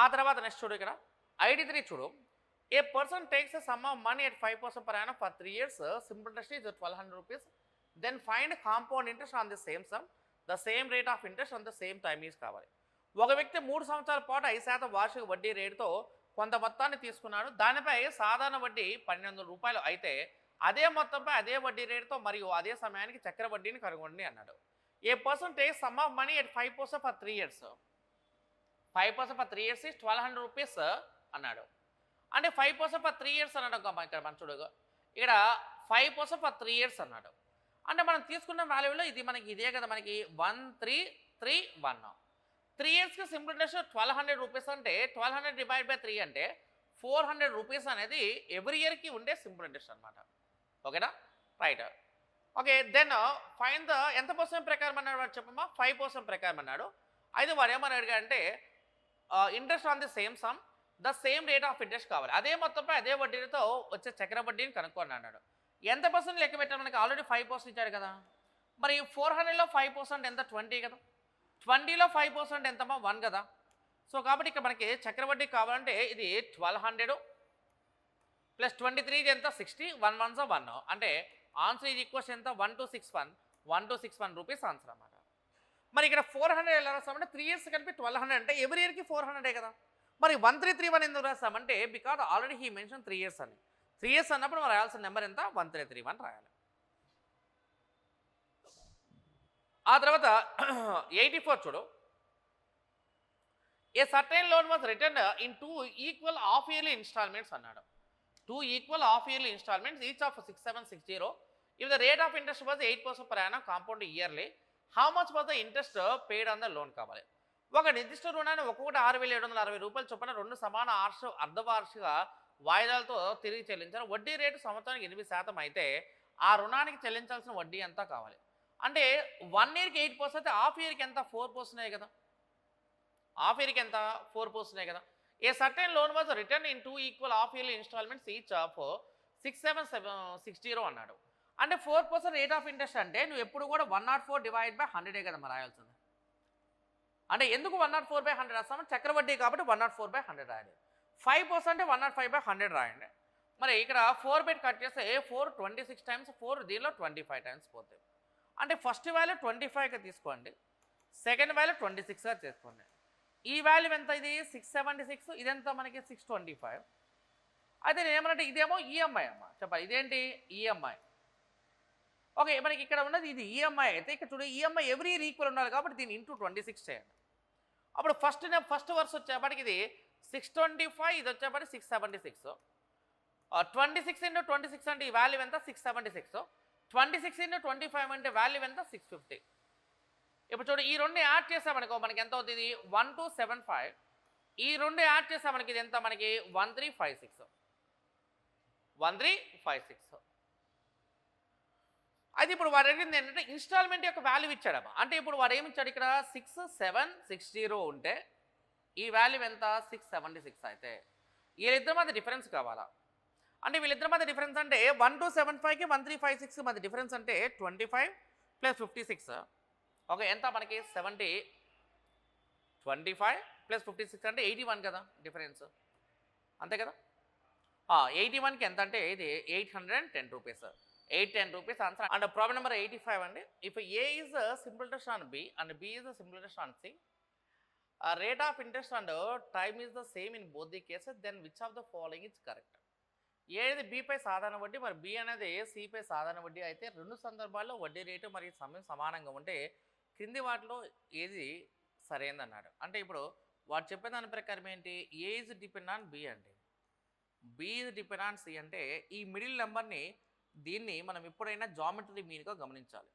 ఆ తర్వాత నెక్స్ట్ చూడు ఇక్కడ 83 చూడు. A person takes a sum of money at 5% per annum for 3 years, simple interest is 1200 rupees, then find compound interest on the same sum, the same rate of interest on the same time is కావాలి. ఒక వ్యక్తి 3 సంవత్సరాల పాటు 5% వార్షిక వడ్డీ రేటుతో కొంత మొత్తాన్ని తీసుకున్నాడు. దానిపై సాధారణ వడ్డీ 1200 రూపాయలు అయితే అదే మొత్తంపై అదే వడ్డీ రేటుతో మరియు అదే సమయానికి చక్ర వడ్డీని కనుగొనండి అన్నాడు. A person takes sum of money at 5% for 3 years, 5% for 3 years is 1200 rupees అన్నాడు. అంటే 5% for 3 years అన్నాడు. ఇక్కడ మన చూడు ఇక్కడ 5% for 3 years అన్నాడు. అంటే మనం తీసుకున్న వాల్యూలో ఇది మనకి ఇదే కదా, మనకి 1331. 3 ఇయర్స్కి సింపుల్ ఇంట్రెస్ట్ 1200 రూపీస్ అంటే 1200 డివైడ్ బై 3 అంటే 400 రూపీస్ అనేది ఎవ్రీ ఇయర్కి ఉండే సింపుల్ ఇంట్రెస్ట్ అనమాట. ఓకేనా, right. Okay, then fine the ఎంత పర్సెంట్ ప్రకారం అన్నాడు వాడు చెప్పమ్మా, 5% ప్రకారం అన్నాడు. అయితే వాడు ఏమని అడిగాడంటే interest on the same sum, the same rate of interest కావాలి, అదే మొత్తంపై అదే వడ్డీతో వచ్చే చక్ర వడ్డీని కనుక్కోండి అన్నాడు. ఎంత పర్సెంట్ లెక్క పెట్టారు, మనకి ఆల్రెడీ 5% ఇచ్చాడు కదా. మరి 400లో 5% ఎంత, 20 కదా. 20లో 5% ఎంతమ్మా, 1 కదా. సో కాబట్టి ఇక్కడ మనకి చక్రవడ్డీ కావాలంటే ఇది 1200 ప్లస్ 23 ఎంత 60, 1 1 1 అంటే ఆన్సర్ ఇది ఈక్వల్స్ ఎంత 1261 రూపీస్ ఆన్సర్ అన్నమాట. మరి ఇక్కడ 400 ఎలా రాస్తామంటే 3 ఇయర్స్ కలిపి 1200 అంటే ఎవ్రీ ఇయర్కి 400 కదా. మరి 1331 ఎందుకు రాస్తామంటే because already he mention 3 years అని. 3 ఇయర్స్ అన్నప్పుడు మనం రాయాల్సిన నెంబర్ ఎంత 1331 రాయాలి. ఆ తర్వాత 84 చూడు. A certain loan was return in 2 equal half yearly instalments అన్నాడు. 2 equal half yearly instalments each of 6760. If the rate of interest was 8% per annum compound yearly, how much was the interest paid on the loan కావాలి. ఒక నిర్దిష్ట రుణాన్ని ఒక్కొక్కటి 6760 రూపాయలు చొప్పున 2 సమాన అర్ధవార్షిక వాయిదాలతో తిరిగి చెల్లించాలి. వడ్డీ రేటు సంవత్సరానికి 8% అయితే ఆ రుణానికి చెల్లించాల్సిన వడ్డీ అంతా కావాలి. అంటే 1 ఇయర్కి 8%, హాఫ్ ఇయర్కి ఎంత 4% కదా. హాఫ్ ఇయర్కి ఎంత 4% కదా. A certain loan was return in 2 equal half yearly instalments each of 6760 అన్నాడు. అంటే 4% రేట్ ఆఫ్ ఇంట్రెస్ట్ అంటే నువ్వు ఎప్పుడు కూడా 104 డివైడ్ బై 100 కదా మరి రాయాల్సింది. అంటే ఎందుకు 104/100 రాస్తామని చక్రవడ్డీ కాబట్టి 104/100 రాయండి. 5% అంటే 105/100 రాయండి. మరి ఇక్కడ 4 పెట్టి కట్ చేస్తే 4 26 టైమ్స్ 4 దీనిలో 25 టైమ్స్ పోతాయి. అంటే ఫస్ట్ వాల్యూ 25గా తీసుకోండి, సెకండ్ వాల్యూ 26గా చేసుకోండి. ఈ వాల్యూ ఎంత, ఇది 676, ఇదెంత మనకి 625. అయితే నేను ఏమనంటే ఇదేమో ఈఎంఐ అమ్మ చెప్పాలి, ఇదేంటి ఈఎంఐ. ఓకే, మనకి ఇక్కడ ఉన్నది ఇది ఈఎంఐ అయితే ఇక్కడ చూడు ఈఎంఐ ఎవ్రీ ఇయర్ ఈక్వల్ ఉండాలి కాబట్టి దీన్ని ఇంటూ 26 చేయండి. అప్పుడు ఫస్ట్ వర్స్ వచ్చేప్పటికి ఇది 625, ఇది వచ్చేప్పటికి 676. 26 × 26 అంటే ఈ వాల్యూ ఎంత 676. 26 × 25 అంటే వాల్యూ ఎంత 650. ఇప్పుడు చూడు ఈ రెండు యాడ్ చేసామనుకో మనకి ఎంత అవుతుంది 1275. ఈ రెండు యాడ్ చేసా మనకి ఇది ఎంత మనకి 1356. అయితే ఇప్పుడు వాడు అడిగింది ఏంటంటే ఇన్స్టాల్మెంట్ యొక్క వాల్యూ ఇచ్చాడమ్మా. అంటే ఇప్పుడు వాడు ఏమి ఇచ్చాడు ఇక్కడ 6760 ఉంటే ఈ వాల్యూ ఎంత 676 అయితే వీళ్ళిద్దరి మధ్య డిఫరెన్స్ కావాలా. అంటే వీళ్ళిద్దరి మధ్య డిఫరెన్స్ అంటే 1275కి 1356 మధ్య డిఫరెన్స్ అంటే 25 + 56. ఓకే, ఎంత మనకి 70. 25 + 56 అంటే 81 కదా డిఫరెన్స్, అంతే కదా. 81కి ఎంత అంటే ఇది 810 rupees. 810 rupees answer. And problem number 85 అండి. If A is simple interest on B and B is simple interest on C, rate of interest and time is the same in both the cases, then which of the following is correct. ఏది బిపై సాధారణ వడ్డీ మరి బి అనేది సిపై సాధారణ వడ్డీ అయితే రెండు సందర్భాల్లో వడ్డీ రేటు మరియు సమయం సమానంగా ఉంటే క్రింది వాటిలో ఏది సరైనది అన్నాడు. అంటే ఇప్పుడు వాడు చెప్పే దాని ప్రకారం ఏంటి, A is depend on B అంటే B is depend on C అంటే ఈ మిడిల్ నెంబర్ని దీన్ని మనం ఎప్పుడైనా జామెట్రిక్ మీన్గా గమనించాలి.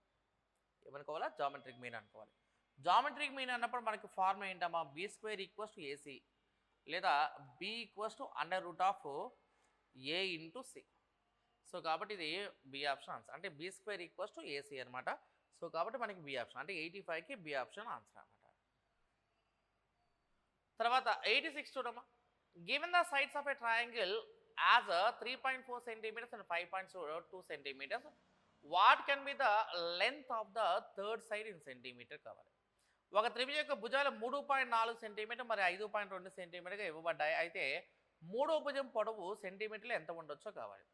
ఏమనుకోవాలా జామెట్రిక్ మీన్ అనుకోవాలి. జామెట్రిక్ మీన్ అన్నప్పుడు మనకి ఫార్ములా ఏంటమ్మా B² = AC లేదా B = √A × C. సో కాబట్టి ఇది బి ఆప్షన్ ఆన్సర్. అంటే B² = AC అనమాట. సో కాబట్టి మనకి బి ఆప్షన్ అంటే 85కి బి ఆప్షన్ ఆన్సర్ అనమాట. తర్వాత 86 చూడమ్మా. Given the sides of a triangle as a 3.4 centimeters and 5.2 centimeters, what can be the length of the third side in centimeter కావాలి. ఒక త్రిభుజం యొక్క భుజాలు 3.4 సెంటీమీటర్ మరి 5.2 సెంటీమీటర్గా ఇవ్వబడ్డాయి. అయితే మూడో భుజం పొడవు సెంటీమీటర్లు ఎంత ఉండొచ్చో కావాలి.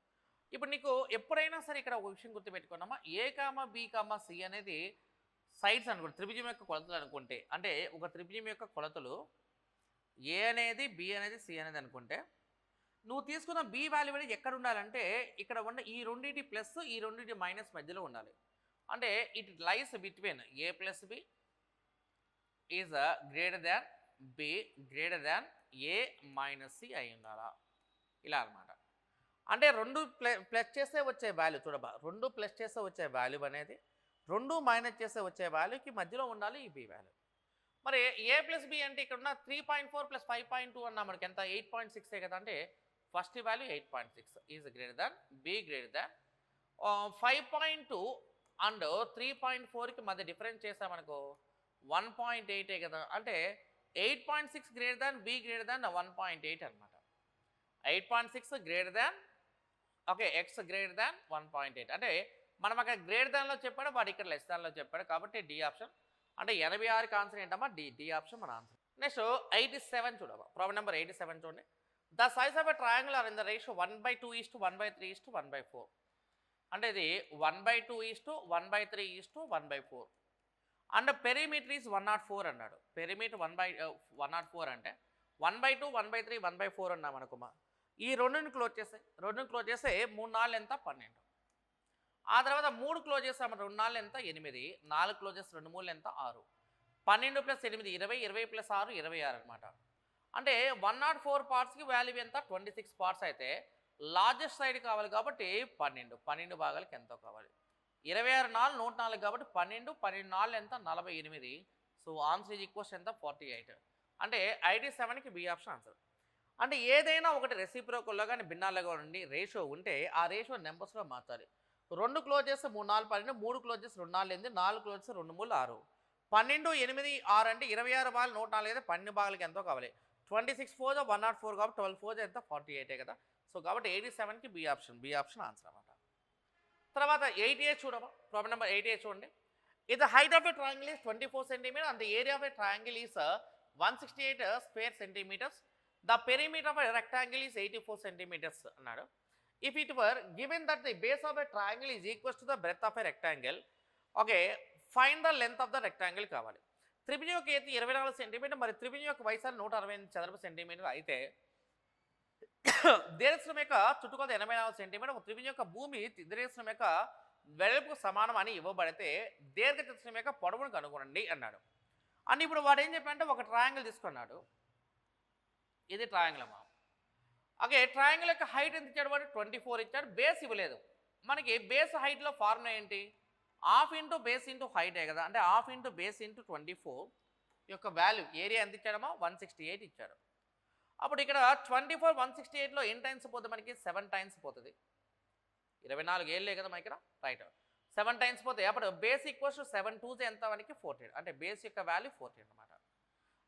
ఇప్పుడు నీకు ఎప్పుడైనా సరే ఇక్కడ ఒక విషయం గుర్తుపెట్టుకున్నామా, ఏ కామా బి కామా సి అనేది సైడ్స్ అనుకోండి, త్రిభుజం యొక్క కొలతలు అనుకుంటే, అంటే ఒక త్రిభుజం యొక్క కొలతలు ఏ అనేది బి అనేది సి అనేది అనుకుంటే, నువ్వు తీసుకున్న బి వాల్యూ అనేది ఎక్కడ ఉండాలంటే ఇక్కడ ఉన్న ఈ రెండింటి ప్లస్ ఈ రెండింటి మైనస్ మధ్యలో ఉండాలి. అంటే it lies between A plus B is greater than B greater than A minus C అయి ఉండాలా, ఇలా అనమాట. అంటే రెండు ప్లస్ చేస్తే వచ్చే వాల్యూ చూడబా, రెండు ప్లస్ చేస్తే వచ్చే వాల్యూ అనేది రెండు మైనస్ చేస్తే వచ్చే వాల్యూకి మధ్యలో ఉండాలి ఈ బి వాల్యూ. మరి ఏ ప్లస్ బి అంటే ఇక్కడ ఉన్న 3.4 ప్లస్ 5.2 అన్నా మనకి ఎంత 8.6 కదా. అంటే first value 8.6 is greater than B greater than 5.2 and 3.4కి మధ్య డిఫరెన్స్ చేసామనుకో 1.8 కదా. అంటే 8.6 greater than B greater than 1.8 అనమాట. 8.6 greater than okay X greater than 1.8. అంటే మనం అక్కడ గ్రేటర్ దాన్లో చెప్పాడు, వాడు ఇక్కడ లెస్ దాన్లో చెప్పాడు. కాబట్టి డి ఆప్షన్. అంటే 86కి ఆన్సర్ ఏంటమ్మా డి ఆప్షన్ మన ఆన్సర్. నెక్స్ట్ 87 చూడమ్మా, ప్రాబ్లం నెంబర్ 87 చూడండి. The size of a triangle are in the ratio 1/2:1/3:1/4. అంటే ఇది 1/2:1/3:1/4 అండ్ పెరిమీటర్ ఈజ్ 104 అన్నాడు. పెరిమీటర్ 1/104 అంటే 1/2 1/3 1/4 అన్నాం అనుకోమా. ఈ రెండుని క్లోజ్ చేస్తాయి, రెండుని క్లోజ్ చేస్తే 3 4 ఎంత 12. ఆ తర్వాత 3 క్లోజ్ చేస్తాం 2 4 ఎంత 8, 4 క్లోజ్ చేస్తే 2 3 ఎంత 6, 12 + 8 20, 20 + 6 26 అనమాట. అంటే 104 పార్ట్స్కి వాల్యూ ఎంత 26 పార్ట్స్. అయితే లార్జెస్ట్ సైడ్ కావాలి కాబట్టి 12 భాగాలకి ఎంతో కావాలి. 26 4 104 కాబట్టి 12 4 ఎంత 48. సో ఆన్సర్ ఈజ్ ఈక్వల్స్ ఎంత 48. అంటే 87కి బి ఆప్షన్ ఆన్సర్. అంటే ఏదైనా ఒకటి రెసిప్రోకల్లో కానీ భిన్నాలుగా ఉండి రేషియో ఉంటే ఆ రేషియో నెంబర్స్లో మార్చాలి. 2 క్లోజ్ చేస్తే 3 4 12, 3 క్లోజ్ చేస్తే 2 4 8, 4 క్లోజ్ చేస్తే 2 3 6, 12 8 6 అంటే 26 భాగాలు 104 అయితే 12 భాగాలకి ఎంతో కావాలి. 26 4 104 కాబట్టి 12 4 ఎంత 48 కదా. సో కాబట్టి 87కి బి ఆప్షన్ ఆన్సర్ అన్నమాట. తర్వాత 88 చూడమా, ప్రాబ్లం నెంబర్ 88 చూడండి. If the height of a triangle is 24 centimetre and the area of a triangle is 168 square centimetres, the perimeter of a rectangle is 84 centimetres అన్నాడు. If it were given that the base of a triangle is equal to the breadth of a rectangle, okay, find the length of the rectangle కావాలి. త్రిభుజం యొక్క ఎత్తు 24 సెంటీమీటర్, మరి త్రిభుజం యొక్క వైశాల్యం 168 చదరపు సెంటీమీటర్ అయితే దీర్ఘచతురం యొక్క చుట్టుకొలత 84 సెంటీమీటర్. ఒక త్రిభుజం యొక్క భూమి దీర్ఘచతురం యొక్క వెడల్పుకు సమానం అని ఇవ్వబడితే దీర్ఘచతురం యొక్క పొడవును కనుగొనండి అన్నాడు. అని ఇప్పుడు వాడు ఏం చెప్పాడంటే ఒక ట్రయాంగిల్ తీసుకున్నాడు. ఇది ట్రయాంగిల్ అమ్మా. ఓకే, ట్రయాంగిల్ యొక్క హైట్ ఎంత ఇచ్చాడు వాడు 24 ఇచ్చాడు. బేస్ ఇవ్వలేదు మనకి. బేస్ హైట్లో ఫార్ములా ఏంటి, హాఫ్ ఇంటూ బేస్ ఇంటూ హైటే కదా. అంటే హాఫ్ ఇంటూ బేస్ ఇంటూ 24 యొక్క వాల్యూ ఏరియా ఎంత ఇచ్చాడమ్మా 168 ఇచ్చాడు. అప్పుడు ఇక్కడ 24 168లో ఎన్ని టైమ్స్ పోతుంది మనకి 7 టైమ్స్ పోతుంది. 24 ఏళ్ళే కదా ఇక్కడ రైట్. 7 టైమ్స్ పోతాయి. అప్పుడు బేస్ ఈక్వల్స్ 7 2 ఎంత మనకి 14. అంటే బేస్ యొక్క వాల్యూ 14 అనమాట.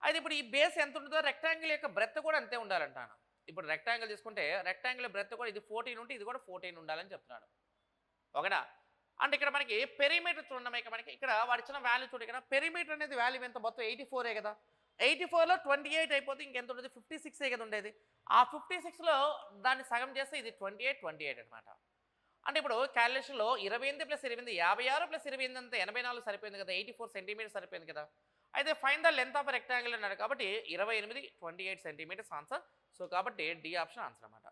అయితే ఇప్పుడు ఈ బేస్ ఎంత ఉంటుందో రెక్టాంగిల్ యొక్క బ్రెత్ కూడా అంతే ఉండాలంటాను. ఇప్పుడు రెక్టాంగిల్ తీసుకుంటే రెక్టాంగిల్ బ్రెత్ కూడా ఇది 14 ఉంటే ఇది కూడా 14 ఉండాలని చెప్తున్నాడు. ఓకేనా. అంటే ఇక్కడ మనకి పెరిమీటర్ చూడడం మనకి ఇక్కడ వాడు ఇచ్చిన వాల్యూ చూడు. ఇక్కడ పెరిమీటర్ అనేది వాల్యూ ఎంత మొత్తం 84 కదా. 84లో 28 అయిపోతే ఇంకెంత ఉంటుంది 56 కదా ఉండేది. ఆ 56లో దాన్ని సగం చేస్తే ఇది 28 అనమాట. అంటే ఇప్పుడు క్యాలిక్యులేషన్లో 28 + 28 56 + 28 అంతా 84 సరిపోయింది కదా. 84 సెంటీమీటర్ సరిపోయింది కదా. అయితే fine the length of rectangle అన్నాడు కాబట్టి 28 సెంటీమీటర్స్ ఆన్సర్. సో కాబట్టి డి ఆప్షన్ ఆన్సర్ అనమాట.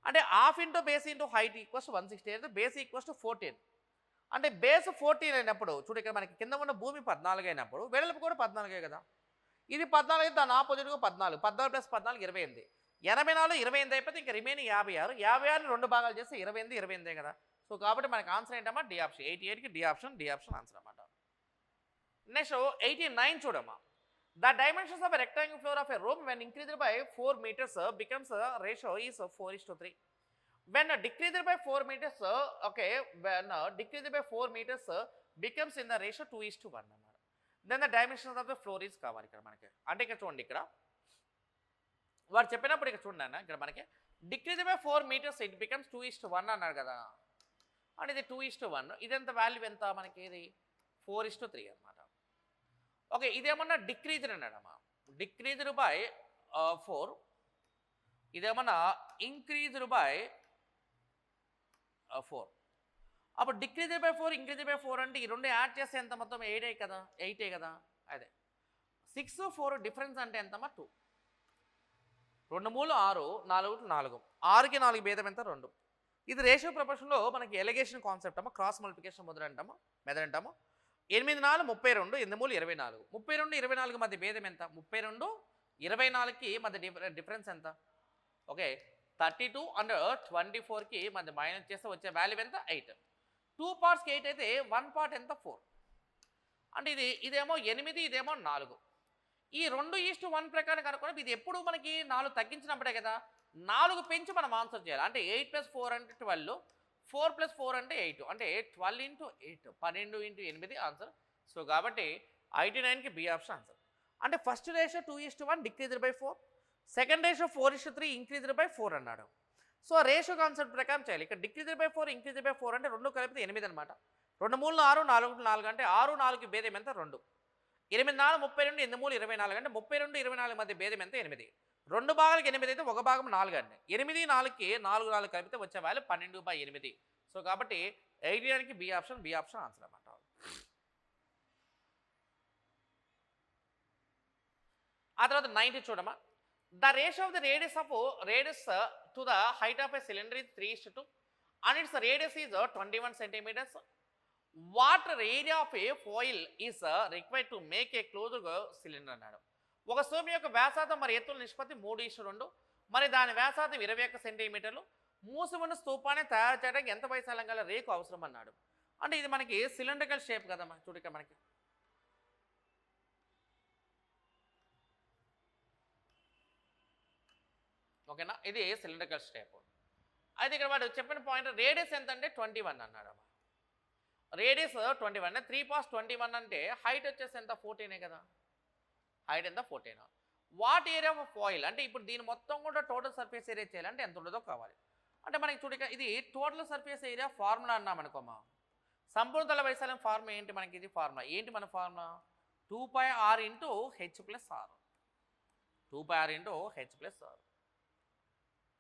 అంటే half into base into height equals 168, base equals 14. అంటే బేస్ 14 అయినప్పుడు చూడు ఇక్కడ మనకి కింద ఉన్న భూమి 14 అయినప్పుడు వెడల్పు కూడా 14 కదా. ఇది 14 అయితే దాని ఆపోజిట్గా 14 + 14 28, 84 28 అయిపోతే ఇంకా రిమైనింగ్ 56, 56ని 2 భాగాలు చేస్తే 28 కదా. సో కాబట్టి మనకి ఆన్సర్ ఏంటమ్మా డి ఆప్షన్. 88కి డి ఆప్షన్ ఆన్సర్ అన్నమాట. నెక్స్ట్ 89 చూడమ్మా. The dimensions of a rectangular floor of a room when increased by 4 meters becomes ratio is 4:3. When decreased by 4 meters, okay, when decreased by 4 meters becomes in the ratio 2:1 అన్నారు. Then the dimensions of the floor is కావాలి ఇక్కడ మనకి. అంటే ఇక్కడ చూడండి ఇక్కడ వాడు చెప్పినప్పుడు ఇక్కడ చూడండి అన్న, ఇక్కడ మనకి decrease by 4 metres it becomes 2:1 అన్నాడు కదా. అండ్ ఇది 2:1, ఇదెంత వాల్యూ ఎంత మనకి, ఇది 4:3 అనమాట. ఓకే, ఇదేమన్నా డిక్రీజ్డ్ అన్నాడమ్మా, డిక్రీజ్డ్ బై 4, ఇదేమన్నా ఇంక్రీజ్డ్ బై 4. అప్పుడు డిక్రీజ్డ్ బై 4 ఇంక్రీజ్డ్ బై 4 అంటే ఈ రెండు యాడ్ చేస్తే ఎంత మొత్తం 8 కదా, 8 కదా. అదే 6, 4 డిఫరెన్స్ అంటే ఎంతమ్మా 2. 2 3 6, 4 4, 6కి 4 భేదం ఎంత 2. ఇది రేషియో ప్రపోర్షన్లో మనకి ఎలిగేషన్ కాన్సెప్ట్ అమ్మ, క్రాస్ మల్టిప్లికేషన్ మెథడ్ అంటాము. 8 4 32, 8 3 24, 32 24 మధ్య భేదం ఎంత, 32 24కి మధ్య డిఫరెన్స్ ఎంత. ఓకే, 32 అండ్ 24కి మధ్య మైనస్ చేస్తే వచ్చే వాల్యూ ఎంత 8. 2 పార్ట్స్కి 8 అయితే 1 పార్ట్ ఎంత 4. అంటే ఇదేమో 8, ఇదేమో 4. ఈ 2:1 ప్రకారం కనుక్కోవడం, ఇది ఎప్పుడు మనకి 4 తగ్గించినప్పుడే కదా. 4 పెంచి మనం ఆన్సర్ చేయాలి. అంటే 8 + 4 అంటే 12, 4 + 4 అంటే 8, అంటే 12 × 8, 12 × 8 ఆన్సర్. సో కాబట్టి 89కి బి ఆప్షన్ ఆన్సర్. అంటే first ratio 2:1 decreased by 4, second ratio 4:3 increased by 4 అన్నాడు. సో రేషియో కాన్సెప్ట్ ప్రకారం చేయాలి. ఇక్కడ డిక్రీజ్డ్ బై 4 ఇంక్రీజ్డ్ బై 4 అంటే 2 కలిపితే 8 అనమాట. 2 3 6, 4 4 అంటే 6 4కి భేదం ఎంత 2. 8 4 32, 8 3 24 అంటే 32 24 మధ్య భేదం ఎంత 8. 2 భాగాలకి 8 అయితే 1 భాగం 4 అండి. 8 4కి 4 4 కలిపితే వచ్చే వాల్యూ 12/8. సో కాబట్టి 89కి బి ఆప్షన్ ఆన్సర్ అన్నమాట. ఆ తర్వాత 90 చూడమ్మా. The ratio of the radius to the height of a cylinder is 3:2 and it's radius is 21 centimeters. What area of A foil is required to make A closed cylinder అన్నాడు. ఒక స్తూపం యొక్క వ్యాసార్థం మరి ఎత్తుల నిష్పత్తి 3:2, మరి దాని వ్యాసార్థం 21 సెంటీమీటర్లు. మూసి ఉన్న స్తూపాన్ని తయారు చేయడానికి ఎంత వైశాల్యం గల రేకు అవసరం అన్నాడు. అంటే ఇది మనకి సిలిండ్రికల్ షేప్ కదమ్మా, చూడు ఇక్కడ మనకి. ఓకేనా, ఇది సిలిండ్రికల్ షేప్. అయితే ఇక్కడ వాడు చెప్పిన పాయింట్ రేడియస్ ఎంత అంటే 21 అన్నాడు అమ్మా. రేడియస్ 21, 3 × 21 అంటే హైట్ వచ్చేసి ఎంత 14 కదా. హైట్ ఎంత 14. వాట్ ఏరియా ఆఫ్ ఫాయిల్ అంటే ఇప్పుడు దీని మొత్తం కూడా టోటల్ సర్ఫేస్ ఏరియా చేయాలంటే ఎంత ఉండదో కావాలి. అంటే మనకి చూడ ఇది టోటల్ సర్ఫేస్ ఏరియా ఫార్ములా అన్నాం అనుకోమా. సంపూర్ణ తల వైశాల్యం ఫార్ములా ఏంటి మనకి, ఇది ఫార్ములా ఏంటి మన formula 2πr × h + r. 2πr × h + r,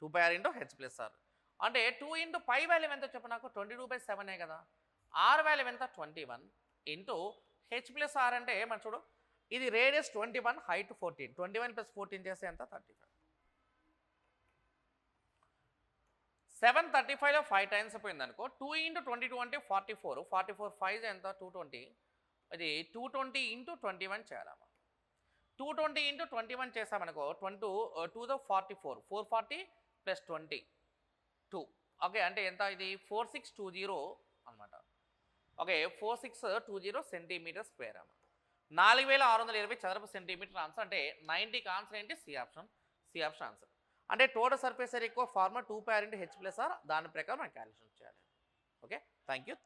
2πr × h + r అంటే 2 × π వాల్యూ ఎంత చెప్పు నాకు 22/7 కదా. r వాల్యూ ఎంత 21 × h + r అంటే మనం చూడు ఇది రేడియస్ 21, హైట్ 14, 21 + 14 చేస్తే ఎంత 35. 735లో 5 టైమ్స్ పోయింది అనుకో. 2 × 22 అంటే 44, 44 5 ఎంత 220. ఇది 220 × 21 చేయాలమ్మా. 220 × 21 చేసామనుకో 2 ద 44, 440 + 20 2. ఓకే, అంటే ఎంత ఇది 4620 అనమాట. ఓకే, 4620 సెంటీమీటర్ స్క్వేర్ అమ్మ. 4620 చదరపు సెంటీమీటర్ ఆన్సర్. అంటే 90కి ఆన్సర్ ఏంటి సి ఆప్షన్ ఆన్సర్. అంటే టోటల్ సర్ఫేస్ ఏరియా ఎక్కువ ఫార్ములా 2πr × h + r, దాని ప్రకారం మనం క్యాలిక్యులేషన్ చేయాలి. Okay, thank you.